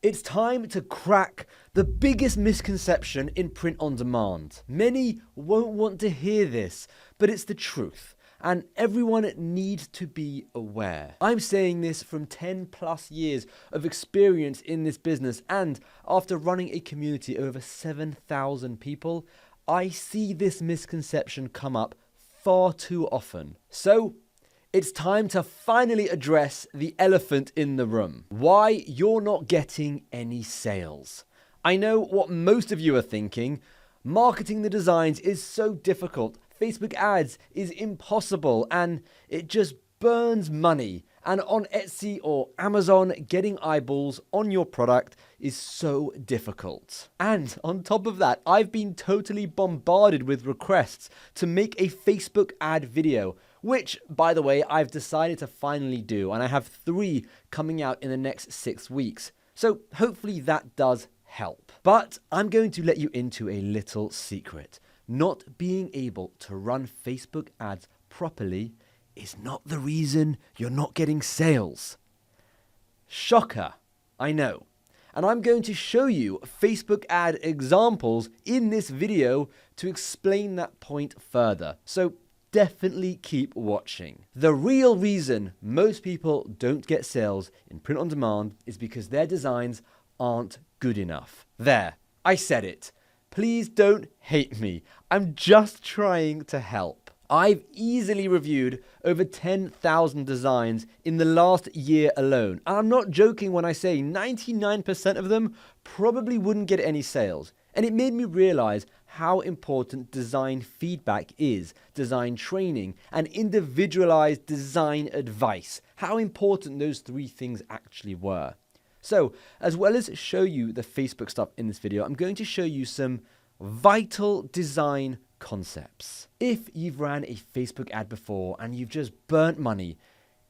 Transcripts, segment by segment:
It's time to crack the biggest misconception in print on demand. Many won't want to hear this, but it's the truth, and everyone needs to be aware. I'm saying this from 10 plus years of experience in this business, and after running a community of over 7,000 people, I see this misconception come up far too often. So, it's time to finally address the elephant in the room. Why you're not getting any sales. I know what most of you are thinking. Marketing the designs is so difficult. Facebook ads is impossible and it just burns money. And on Etsy or Amazon, getting eyeballs on your product is so difficult. And on top of that, I've been totally bombarded with requests to make a Facebook ad video, which, by the way, I've decided to finally do, and I have 3 coming out in the next 6 weeks. So hopefully that does help. But I'm going to let you into a little secret. Not being able to run Facebook ads properly is not the reason you're not getting sales. Shocker, I know. And I'm going to show you Facebook ad examples in this video to explain that point further. So definitely keep watching. The real reason most people don't get sales in print on demand is because their designs aren't good enough. There, I said it. Please don't hate me. I'm just trying to help. I've easily reviewed over 10,000 designs in the last year alone. And I'm not joking when I say 99% of them probably wouldn't get any sales. And it made me realize how important design feedback is, design training, and individualized design advice. How important those 3 things actually were. So, as well as show you the Facebook stuff in this video, I'm going to show you some vital design concepts. If you've ran a Facebook ad before and you've just burnt money,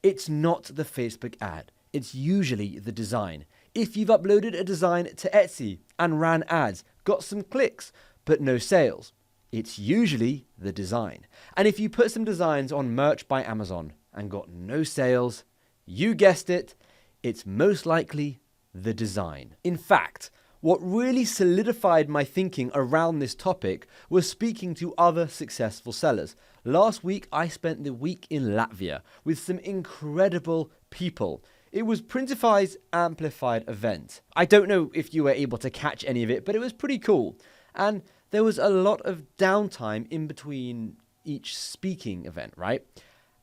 it's not the Facebook ad. It's usually the design. If you've uploaded a design to Etsy and ran ads, got some clicks, but no sales, it's usually the design. And if you put some designs on Merch by Amazon and got no sales, you guessed it, it's most likely the design. In fact, what really solidified my thinking around this topic was speaking to other successful sellers. Last week, I spent the week in Latvia with some incredible people. It was Printify's Amplified event. I don't know if you were able to catch any of it, but it was pretty cool. And there was a lot of downtime in between each speaking event, right?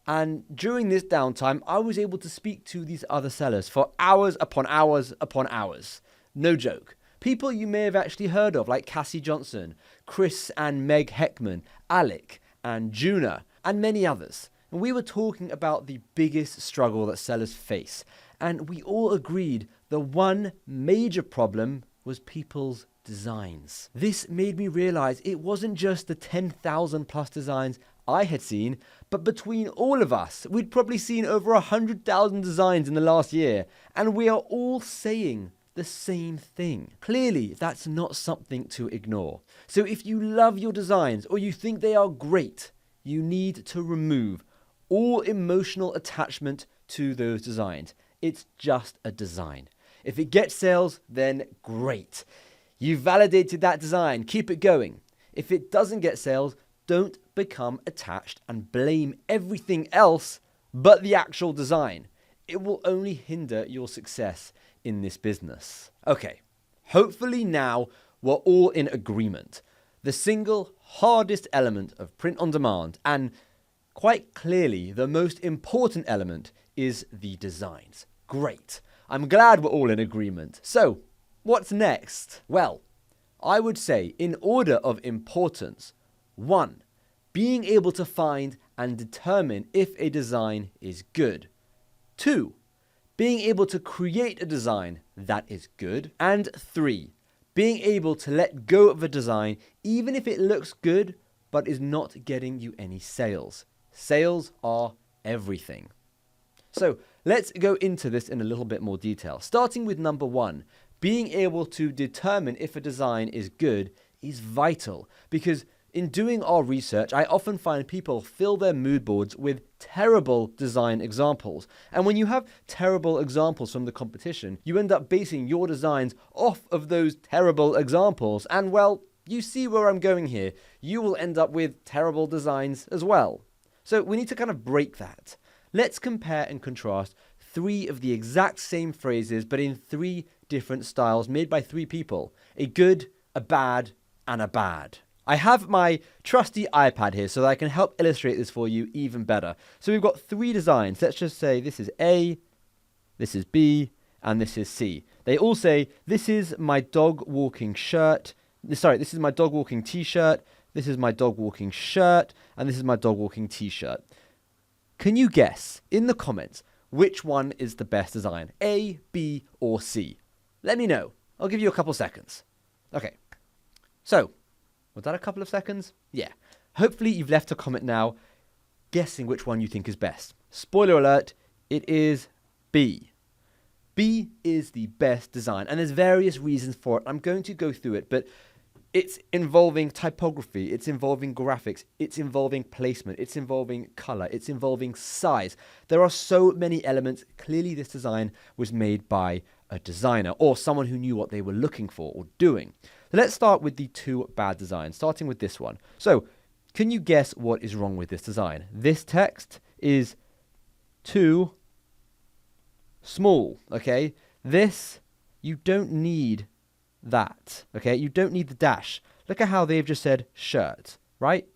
And during this downtime, I was able to speak to these other sellers for hours upon hours upon hours. No joke. People you may have actually heard of, like Cassie Johnson, Chris and Meg Heckman, Alec and Juna, and many others. And we were talking about the biggest struggle that sellers face. And we all agreed the one major problem was people's designs. This made me realize it wasn't just the 10,000 plus designs I had seen, but between all of us, we'd probably seen over 100,000 designs in the last year. And we are all saying the same thing. Clearly, that's not something to ignore. So if you love your designs or you think they are great, you need to remove all emotional attachment to those designs. It's just a design. If it gets sales, then great. You validated that design, keep it going. If it doesn't get sales, don't become attached and blame everything else but the actual design. It will only hinder your success in this business. Okay, hopefully now we're all in agreement. The single hardest element of print on demand, and quite clearly the most important element, is the designs. Great. I'm glad we're all in agreement. So, what's next? Well, I would say in order of importance, 1, being able to find and determine if a design is good. 2, being able to create a design that is good. And 3, being able to let go of a design even if it looks good but is not getting you any sales. Sales are everything. So let's go into this in a little bit more detail. Starting with number 1, being able to determine if a design is good is vital, because In doing our research, I often find people fill their mood boards with terrible design examples. And when you have terrible examples from the competition, you end up basing your designs off of those terrible examples. And well, you see where I'm going here. You will end up with terrible designs as well. So we need to kind of break that. Let's compare and contrast 3 of the exact same phrases, but in 3 different styles made by 3 people. A good, a bad, and a bad. I have my trusty iPad here so that I can help illustrate this for you even better. So we've got 3 designs. Let's just say this is A, this is B, and this is C. They all say, this is my dog walking shirt. Sorry, this is my dog walking t-shirt. This is my dog walking shirt. And this is my dog walking t-shirt. Can you guess in the comments which one is the best design? A, B, or C? Let me know. I'll give you a couple seconds. Okay. So, was that a couple of seconds? Yeah. Hopefully you've left a comment now guessing which one you think is best. Spoiler alert, it is B. B is the best design, and there's various reasons for it. I'm going to go through it, but it's involving typography, it's involving graphics, it's involving placement, it's involving color, it's involving size. There are so many elements. Clearly this design was made by a designer or someone who knew what they were looking for or doing. So let's start with the 2 bad designs, starting with this one. So can you guess what is wrong with this design? This text is too small, okay? This, you don't need that, okay? You don't need the dash. Look at how they've just said shirt, right?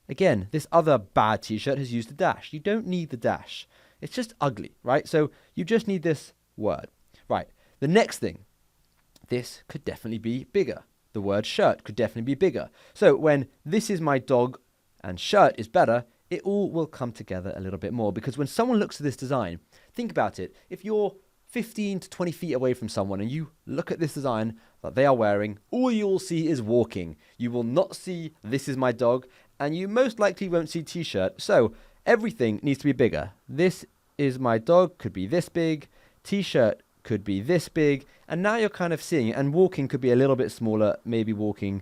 Again, this other bad t-shirt has used a dash. You don't need the dash. It's just ugly, right? So you just need this word. Right, the next thing, this could definitely be bigger. The word shirt could definitely be bigger. So when this is my dog and shirt is better, it all will come together a little bit more, because when someone looks at this design, think about it. If you're 15 to 20 feet away from someone and you look at this design that they are wearing, all you will see is walking. You will not see this is my dog, and you most likely won't see t-shirt. So everything needs to be bigger. This is my dog could be this big, t-shirt could be this big, and now you're kind of seeing it, and walking could be a little bit smaller, maybe walking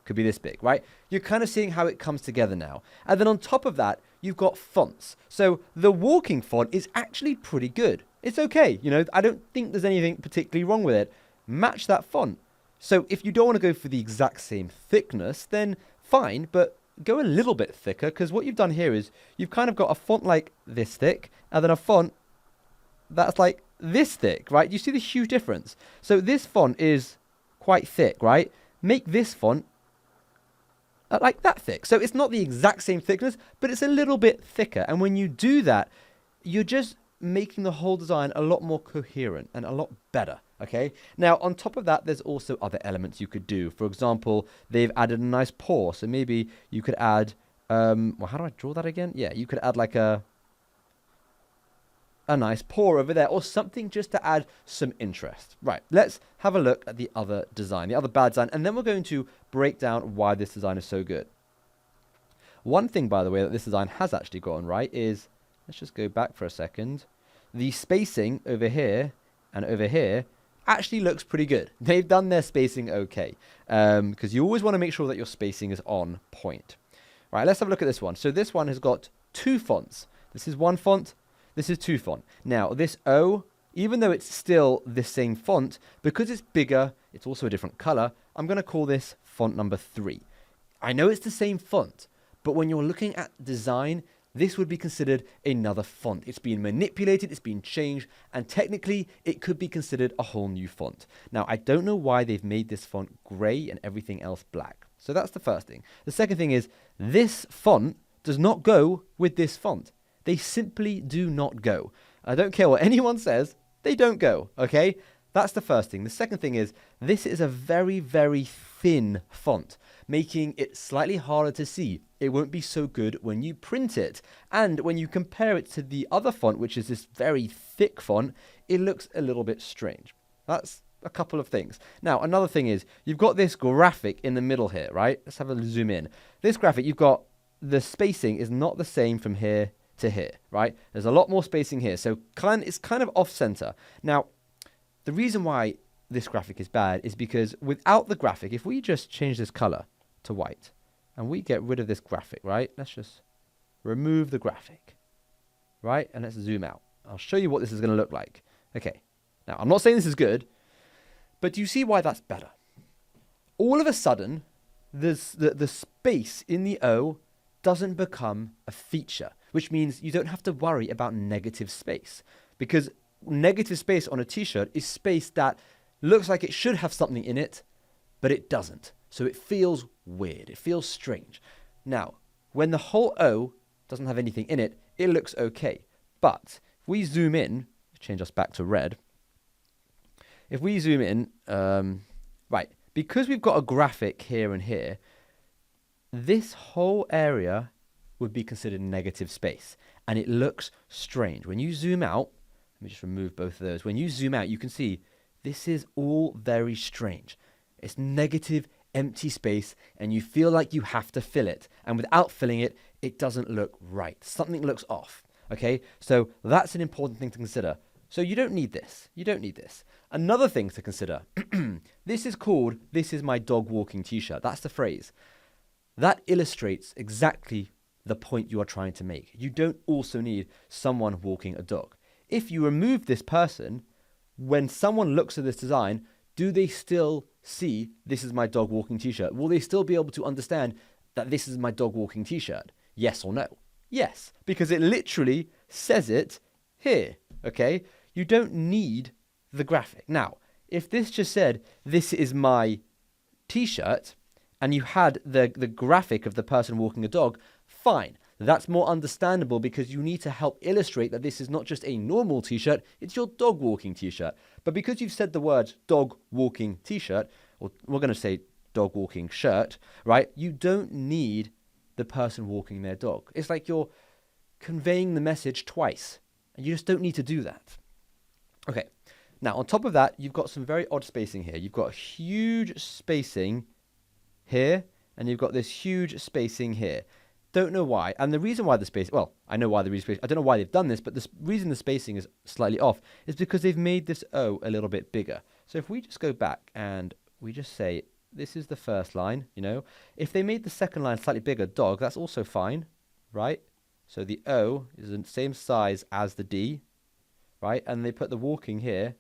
could be this big, right? You're kind of seeing how it comes together now. And then on top of that, you've got fonts. So the walking font is actually pretty good. It's okay, you know, I don't think there's anything particularly wrong with it. Match that font. So if you don't want to go for the exact same thickness, then fine, but go a little bit thicker, because what you've done here is you've kind of got a font like this thick, and then a font that's like this thick, right? You see the huge difference. So this font is quite thick, right? Make this font like that thick. So it's not the exact same thickness, but it's a little bit thicker. And when you do that, you're just making the whole design a lot more coherent and a lot better, okay? Now, on top of that, there's also other elements you could do. For example, they've added a nice paw. So maybe you could add, well, how do I draw that again? Yeah, you could add like a nice paw over there, or something just to add some interest. Right, let's have a look at the other design, the other bad design, and then we're going to break down why this design is so good. One thing, by the way, that this design has actually gotten right is, let's just go back for a second, the spacing over here and over here actually looks pretty good. They've done their spacing okay, because you always want to make sure that your spacing is on point. Right, let's have a look at this one. So this one has got 2 fonts. This is one font. This is 2 font. Now, this O, even though it's still the same font, because it's bigger, it's also a different color, I'm going to call this font number 3. I know it's the same font, but when you're looking at design, this would be considered another font. It's been manipulated, it's been changed, and technically, it could be considered a whole new font. Now, I don't know why they've made this font gray and everything else black. So that's the first thing. The second thing is, this font does not go with this font. They simply do not go. I don't care what anyone says, they don't go, okay? That's the first thing. The second thing is, this is a very, very thin font, making it slightly harder to see. It won't be so good when you print it. And when you compare it to the other font, which is this very thick font, it looks a little bit strange. That's a couple of things. Now, another thing is, you've got this graphic in the middle here, right? Let's have a zoom in. This graphic, you've got the spacing is not the same from here to here, right? There's a lot more spacing here, so it's kind of off center. Now, the reason why this graphic is bad is because without the graphic, if we just change this color to white, and we get rid of this graphic, right? Let's just remove the graphic, right? And let's zoom out. I'll show you what this is going to look like. Okay. Now, I'm not saying this is good, but do you see why that's better? All of a sudden, the space in the O doesn't become a feature, which means you don't have to worry about negative space, because negative space on a t-shirt is space that looks like it should have something in it, but it doesn't. So it feels weird. It feels strange. Now, when the whole O doesn't have anything in it, it looks okay. But if we zoom in, change us back to red. If we zoom in, right, because we've got a graphic here and here, this whole area would be considered negative space, and it looks strange. When you zoom out, let me just remove both of those. When you zoom out, you can see this is all very strange. It's negative, empty space, and you feel like you have to fill it. And without filling it, it doesn't look right. Something looks off, okay? So that's an important thing to consider. So you don't need this. You don't need this. Another thing to consider, this is my dog walking t-shirt. That's the phrase. That illustrates exactly the point you are trying to make. You don't also need someone walking a dog. If you remove this person, when someone looks at this design, do they still see this is my dog walking t-shirt? Will they still be able to understand that this is my dog walking t-shirt? Yes or no? Yes, because it literally says it here, okay? You don't need the graphic. Now, if this just said, this is my t-shirt, and you had the graphic of the person walking a dog, fine. That's more understandable because you need to help illustrate that this is not just a normal t-shirt, it's your dog walking t-shirt. But because you've said the words dog walking t-shirt, or we're going to say dog walking shirt, right? You don't need the person walking their dog. It's like you're conveying the message twice, and you just don't need to do that. Okay, now on top of that, you've got some very odd spacing here. You've got huge spacing here, and you've got this huge spacing here. Don't know why. And the reason why the space, well, I know why the reason, I don't know why they've done this, but the reason the spacing is slightly off is because they've made this O a little bit bigger. So if we just go back and we just say, this is the first line, you know, if they made the second line slightly bigger, dog, that's also fine, right? So the O is the same size as the D, right? And they put the walking here.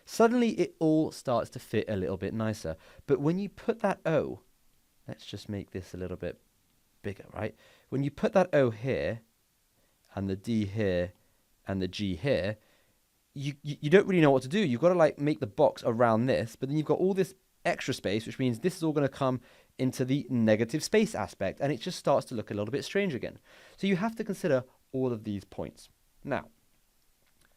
Suddenly it all starts to fit a little bit nicer. But when you put that O, let's just make this a little bit bigger, right? When you put that O here, and the D here, and the G here, you don't really know what to do. You've got to like make the box around this, but then you've got all this extra space, which means this is all going to come into the negative space aspect, and it just starts to look a little bit strange again. So you have to consider all of these points. Now,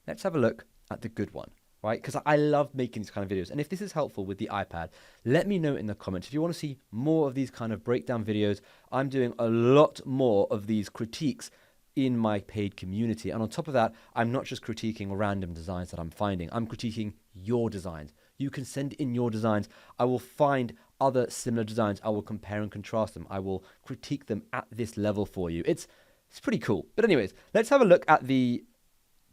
let's have a look at the good one, right? Because I love making these kind of videos. And if this is helpful with the iPad, let me know in the comments. If you want to see more of these kind of breakdown videos, I'm doing a lot more of these critiques in my paid community. And on top of that, I'm not just critiquing random designs that I'm finding. I'm critiquing your designs. You can send in your designs. I will find other similar designs. I will compare and contrast them. I will critique them at this level for you. It's pretty cool. But anyways, let's have a look at the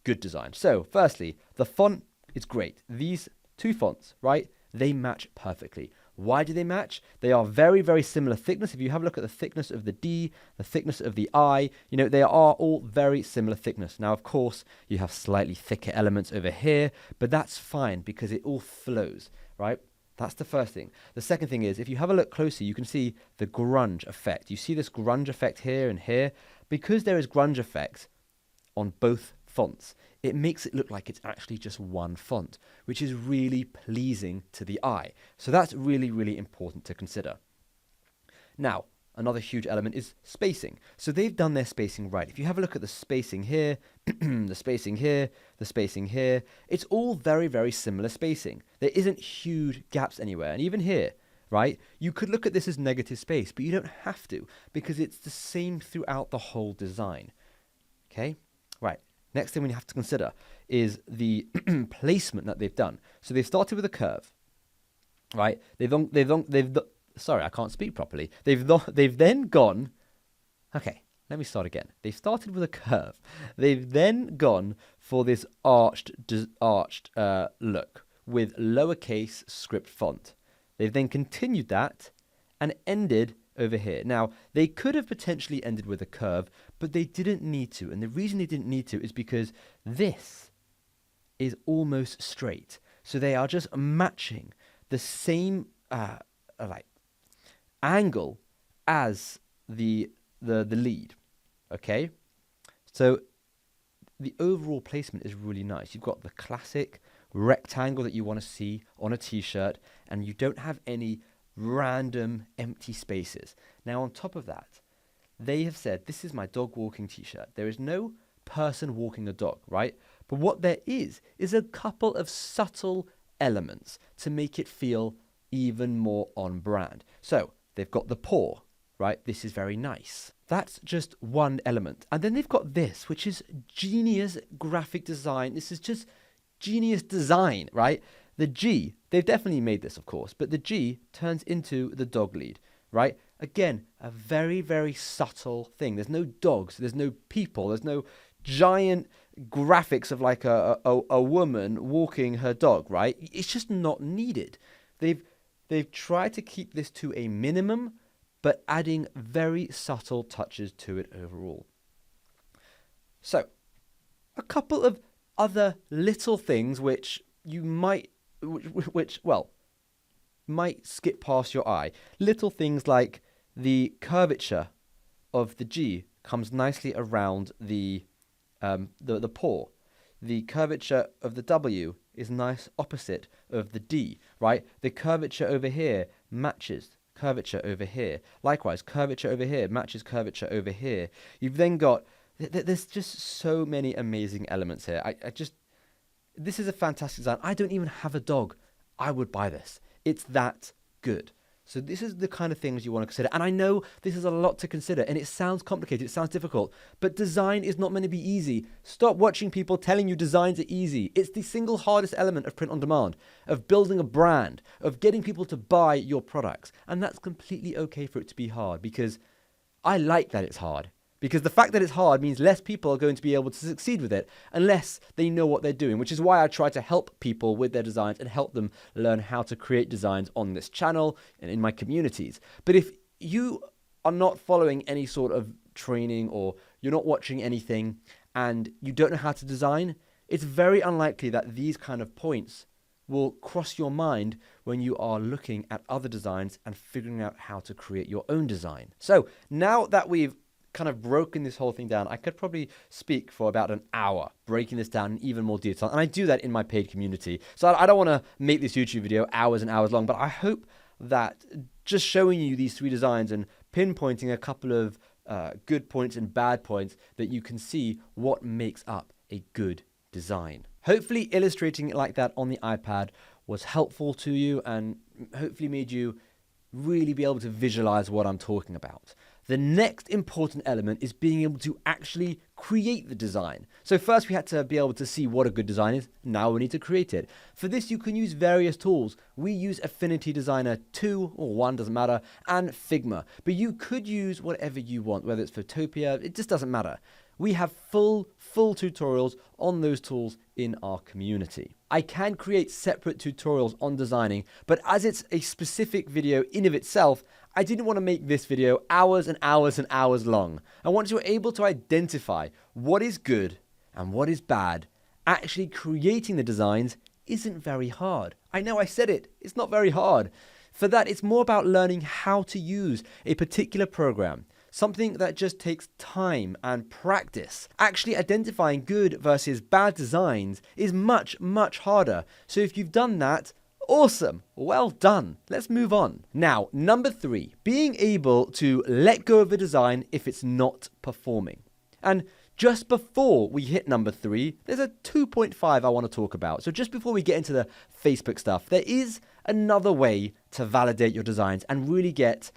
good design. So firstly, the font is great. These two fonts, right? They match perfectly. Why do they match? They are very, very similar thickness. If you have a look at the thickness of the D, the thickness of the I, you know, they are all very similar thickness. Now, of course, you have slightly thicker elements over here, but that's fine because it all flows, right? That's the first thing. The second thing is, if you have a look closer, you can see the grunge effect. You see this grunge effect here and here. Because there is grunge effect on both fonts, it makes it look like it's actually just one font, which is really pleasing to the eye. So that's really, really important to consider. Now, another huge element is spacing. So they've done their spacing right. If you have a look at the spacing here, the spacing here, the spacing here, it's all very, very similar spacing. There isn't huge gaps anywhere. And even here, right, you could look at this as negative space, but you don't have to because it's the same throughout the whole design. Okay, right. Next thing we have to consider is the placement that they've done. So they've started with a curve, right? Sorry, I can't speak properly. They've then gone. Okay, let me start again. They've started with a curve. They've then gone for this arched look with lowercase script font. They've then continued that and ended over here. Now, they could have potentially ended with a curve, but they didn't need to. And the reason they didn't need to is because this is almost straight. So they are just matching the same like angle as the lead. Okay? So the overall placement is really nice. You've got the classic rectangle that you want to see on a t-shirt, and you don't have any random empty spaces. Now, on top of that, they have said, this is my dog walking t-shirt. There is no person walking a dog, right? But what there is a couple of subtle elements to make it feel even more on brand. So they've got the paw, right? This is very nice. That's just one element. And then they've got this, which is genius graphic design. This is just genius design, right? The G, they've definitely made this, of course, but the G turns into the dog lead, right? Again, a very, very subtle thing. There's no dogs, there's no people, there's no giant graphics of like a woman walking her dog, right? It's just not needed. They've tried to keep this to a minimum, but adding very subtle touches to it overall. So, a couple of other little things which you might skip past your eye. Little things like the curvature of the G comes nicely around the paw. The curvature of the W is nice opposite of the D, right? The curvature over here matches curvature over here. Likewise, curvature over here matches curvature over here. You've then got, there's just so many amazing elements here. This is a fantastic design. I don't even have a dog. I would buy this. It's that good. So this is the kind of things you want to consider. And I know this is a lot to consider, and it sounds complicated, it sounds difficult, but design is not meant to be easy. Stop watching people telling you designs are easy. It's the single hardest element of print on demand, of building a brand, of getting people to buy your products. And that's completely okay for it to be hard, because I like that it's hard. Because the fact that it's hard means less people are going to be able to succeed with it unless they know what they're doing, which is why I try to help people with their designs and help them learn how to create designs on this channel and in my communities. But if you are not following any sort of training, or you're not watching anything and you don't know how to design, it's very unlikely that these kind of points will cross your mind when you are looking at other designs and figuring out how to create your own design. So now that we've kind of broken this whole thing down, I could probably speak for about an hour breaking this down in even more detail, and I do that in my paid community. So I don't want to make this YouTube video hours and hours long, but I hope that just showing you these three designs and pinpointing a couple of good points and bad points, that you can see what makes up a good design. Hopefully illustrating it like that on the iPad was helpful to you, and hopefully made you really be able to visualize what I'm talking about. The next important element is being able to actually create the design. So first we had to be able to see what a good design is. Now we need to create it. For this, you can use various tools. We use Affinity Designer 2 or 1, doesn't matter, and Figma. But you could use whatever you want, whether it's Photopea, it just doesn't matter. We have full tutorials on those tools in our community. I can create separate tutorials on designing, but as it's a specific video in of itself, I didn't want to make this video hours and hours and hours long. And once you're able to identify what is good and what is bad, actually creating the designs isn't very hard. I know I said it, it's not very hard. For that, it's more about learning how to use a particular program. Something that just takes time and practice. Actually identifying good versus bad designs is much, much harder. So if you've done that, awesome, well done. Let's move on. Now, number 3, being able to let go of a design if it's not performing. And just before we hit number 3, there's a 2.5 I want to talk about. So just before we get into the Facebook stuff, there is another way to validate your designs and really get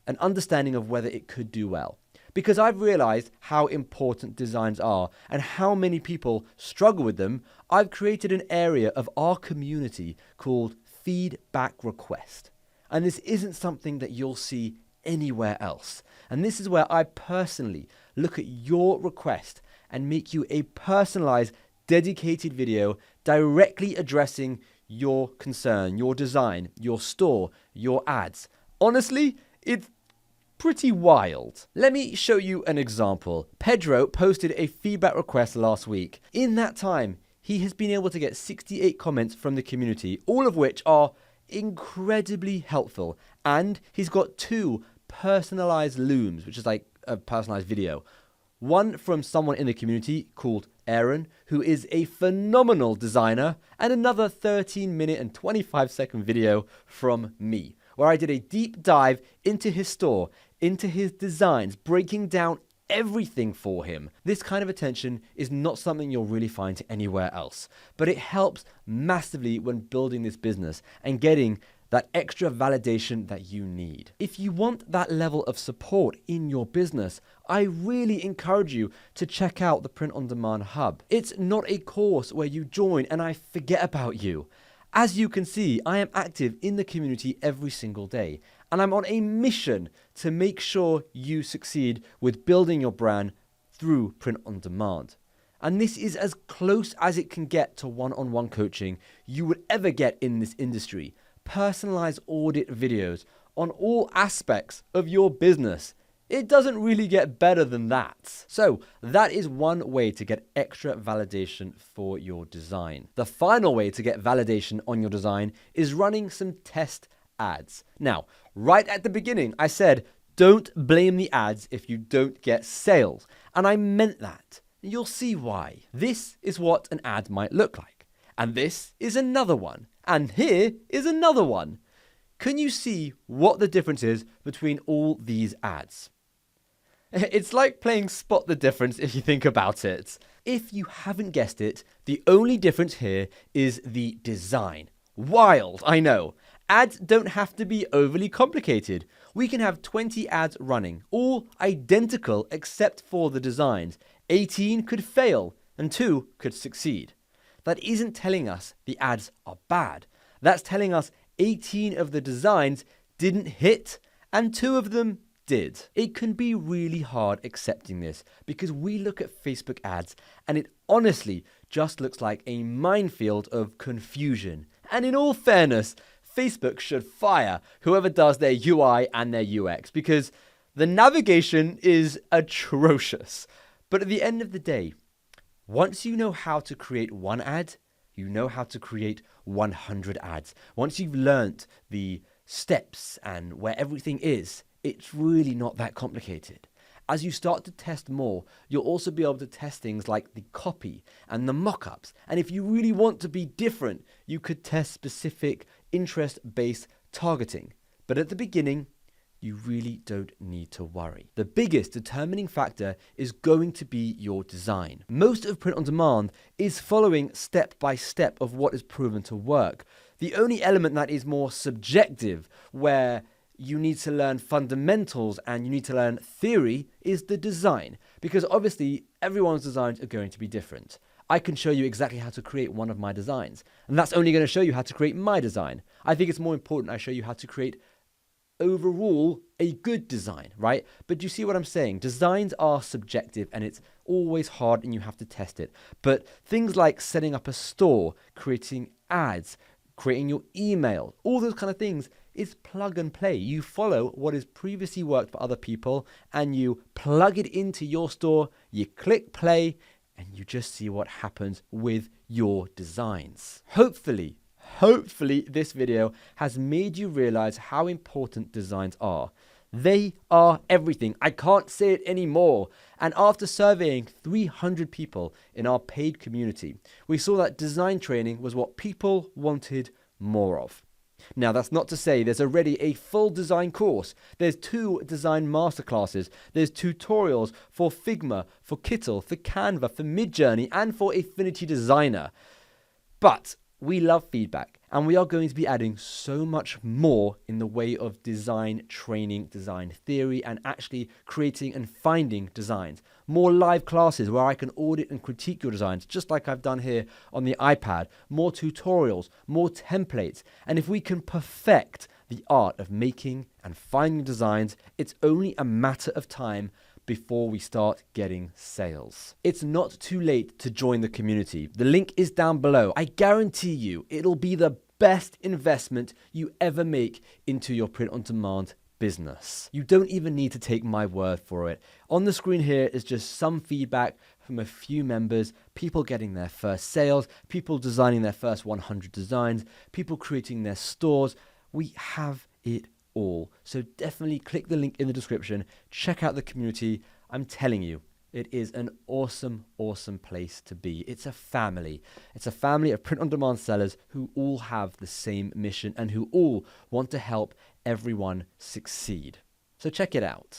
an understanding of whether it could do well. Because I've realized how important designs are and how many people struggle with them, I've created an area of our community called Feedback Request. And this isn't something that you'll see anywhere else. And this is where I personally look at your request and make you a personalized, dedicated video directly addressing your concern, your design, your store, your ads. Honestly, it's pretty wild. Let me show you an example. Pedro posted a feedback request last week. In that time, he has been able to get 68 comments from the community, all of which are incredibly helpful. And he's got 2 personalized looms, which is like a personalized video. One from someone in the community called Aaron, who is a phenomenal designer, and another 13-minute and 25-second video from me, where I did a deep dive into his store, into his designs, breaking down everything for him. This kind of attention is not something you'll really find anywhere else, but it helps massively when building this business and getting that extra validation that you need. If you want that level of support in your business, I really encourage you to check out the Print on Demand Hub. It's not a course where you join and I forget about you. As you can see, I am active in the community every single day, and I'm on a mission to make sure you succeed with building your brand through Print on Demand. And this is as close as it can get to one-on-one coaching you would ever get in this industry. Personalized audit videos on all aspects of your business. It doesn't really get better than that. So that is one way to get extra validation for your design. The final way to get validation on your design is running some test ads. Now, right at the beginning, I said, don't blame the ads if you don't get sales. And I meant that. You'll see why. This is what an ad might look like. And this is another one. And here is another one. Can you see what the difference is between all these ads? It's like playing Spot the Difference if you think about it. If you haven't guessed it, the only difference here is the design. Wild, I know. Ads don't have to be overly complicated. We can have 20 ads running, all identical except for the designs. 18 could fail and 2 could succeed. That isn't telling us the ads are bad. That's telling us 18 of the designs didn't hit and 2 of them did. It can be really hard accepting this because we look at Facebook ads and it honestly just looks like a minefield of confusion. And in all fairness, Facebook should fire whoever does their UI and their UX because the navigation is atrocious. But at the end of the day, once you know how to create one ad, you know how to create 100 ads. Once you've learnt the steps and where everything is, it's really not that complicated. As you start to test more, you'll also be able to test things like the copy and the mock-ups. And if you really want to be different, you could test specific interest-based targeting. But at the beginning, you really don't need to worry. The biggest determining factor is going to be your design. Most of Print on Demand is following step by step of what is proven to work. The only element that is more subjective, where you need to learn fundamentals and you need to learn theory, is the design. Because obviously everyone's designs are going to be different. I can show you exactly how to create one of my designs, and that's only going to show you how to create my design. I think it's more important I show you how to create overall a good design, right? But you see what I'm saying? Designs are subjective and it's always hard and you have to test it. But things like setting up a store, creating ads, creating your email, all those kind of things is plug and play. You follow what has previously worked for other people and you plug it into your store, you click play, and you just see what happens with your designs. Hopefully this video has made you realize how important designs are. They are everything. I can't say it anymore. And after surveying 300 people in our paid community, we saw that design training was what people wanted more of. Now, that's not to say there's already a full design course. There's 2 design masterclasses. There's tutorials for Figma, for Kittle, for Canva, for Midjourney, and for Affinity Designer. But we love feedback, and we are going to be adding so much more in the way of design training, design theory, and actually creating and finding designs. More live classes where I can audit and critique your designs, just like I've done here on the iPad. More tutorials, more templates. And if we can perfect the art of making and finding designs, it's only a matter of time before we start getting sales. It's not too late to join the community. The link is down below. I guarantee you it'll be the best investment you ever make into your print on demand business. You don't even need to take my word for it. On the screen here is just some feedback from a few members, people getting their first sales, people designing their first 100 designs, people creating their stores. We have it all. So definitely click the link in the description, check out the community. I'm telling you, it is an awesome, awesome place to be. It's a family. It's a family of print-on-demand sellers who all have the same mission and who all want to help everyone succeed. So check it out.